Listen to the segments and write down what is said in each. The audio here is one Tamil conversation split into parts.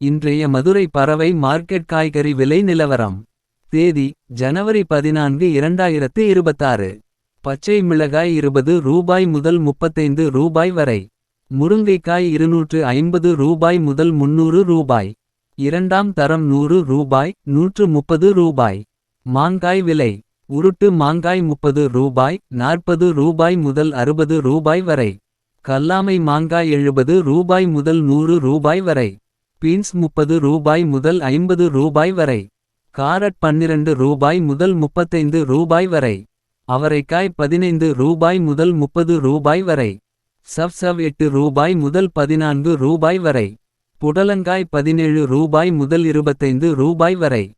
இன்றைய மதுரை பறவை மார்க்கெட் காய்கறி விலை நிலவரம். தேதி ஜனவரி 14 2026. பச்சை மிளகாய் ரூபாய் முதல் ரூபாய் வரை. முருங்கைக்காய் ரூபாய் முதல் ரூபாய். இரண்டாம் தரம் ரூபாய் ரூபாய். மாங்காய் விலை. உருட்டு மாங்காய் ரூபாய் ரூபாய் முதல் ரூபாய் வரை. கல்லாமை மாங்காய் ரூபாய் முதல் ரூபாய் வரை. பீன்ஸ் ரூபாய் முதல் ரூபாய் வரை. காரட் ரூபாய் முதல் ரூபாய் வரை. அவரைக்காய் ரூபாய் முதல் ரூபாய் வரை. சவ்சவ் ரூபாய் முதல் ரூபாய் வரை. புடலங்காய் ரூபாய் முதல் ரூபாய் வரை.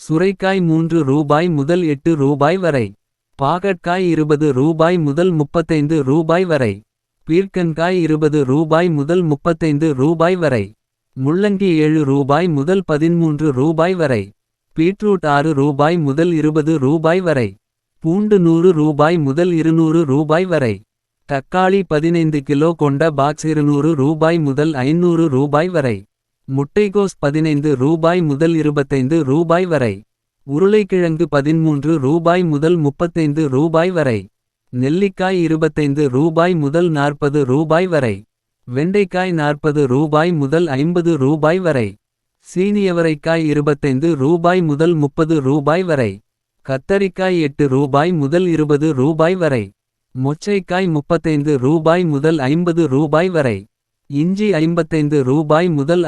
சுரைக்காய் ரூபாய் முதல் ரூபாய் வரை. பாகற்காய் ரூபாய் முதல் ரூபாய் வரை. பீர்க்கன்காய் ரூபாய் முதல் ரூபாய் வரை. முள்ளங்கி ரூபாய் முதல் ரூபாய் வரை. பீட்ரூட் ரூபாய் முதல் ரூபாய் வரை. பூண்டு ரூபாய் முதல் ரூபாய் வரை. தக்காளி 15 கிலோ கொண்ட பாக்ஸ் ரூபாய் முதல் ரூபாய் வரை. முட்டைகோஸ் ரூபாய் முதல் ரூபாய் வரை. உருளைக்கிழங்கு ரூபாய் முதல் ரூபாய் வரை. நெல்லிக்காய் ரூபாய் முதல் ரூபாய் வரை. வெண்டைக்காய் ரூபாய் முதல் ரூபாய் வரை. சீனியவரைக்காய் ரூபாய் முதல் ரூபாய் வரை. கத்தரிக்காய் ரூபாய் முதல் ரூபாய் வரை. மொச்சைக்காய் ரூபாய் முதல் ரூபாய் வரை. இஞ்சி ரூபாய் முதல்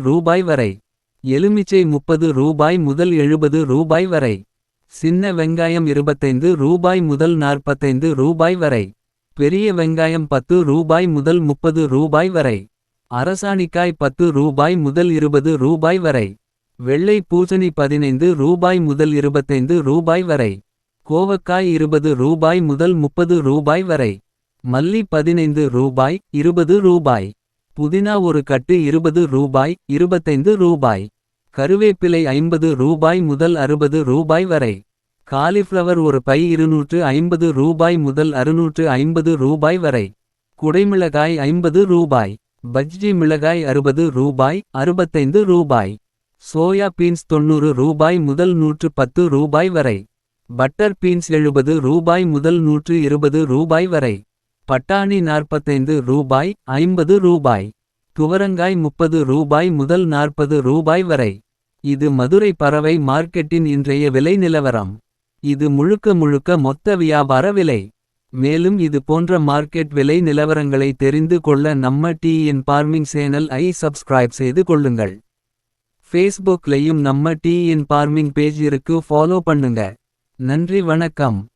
ரூபாய் வரை. எலுமிச்சை ரூபாய் முதல் ரூபாய் வரை. சின்ன வெங்காயம் ரூபாய் முதல் ரூபாய் வரை. பெரிய வெங்காயம் ரூபாய் முதல் ரூபாய் வரை. அரசாணிக்காய் ரூபாய் முதல் ரூபாய் வரை. வெள்ளை பூசணி ரூபாய் முதல் ரூபாய் வரை. கோவக்காய் ரூபாய் முதல் ரூபாய் வரை. மல்லி ரூபாய் ரூபாய். புதினா ஒரு கட்டு ரூபாய் ரூபாய். கருவேப்பிலை ரூபாய் முதல் ரூபாய் வரை. காலிஃப்ளவர் ஒரு பை ரூபாய் முதல் ரூபாய் வரை. குடைமிளகாய் ரூபாய். பஜ்ஜி மிளகாய் ரூபாய் ரூபாய். சோயா பீன்ஸ் ரூபாய் முதல் ரூபாய் வரை. பட்டர் பீன்ஸ் ரூபாய் முதல் ரூபாய் வரை. பட்டாணி ரூபாய் ரூபாய். துவரங்காய் ரூபாய் முதல் ரூபாய் வரை. இது மதுரை பறவை மார்க்கெட்டின் இன்றைய விலை நிலவரம். இது முழுக்க மொத்த வியாபார விலை. மேலும் இது போன்ற மார்க்கெட் விலை நிலவரங்களை தெரிந்து கொள்ள நம்ம TN Farming சேனல் ஐ சப்ஸ்கிரைப் செய்து கொள்ளுங்கள். ஃபேஸ்புக்லையும் நம்ம TN Farming பேஜ் இருக்கு, ஃபாலோ பண்ணுங்க. நன்றி, வணக்கம்.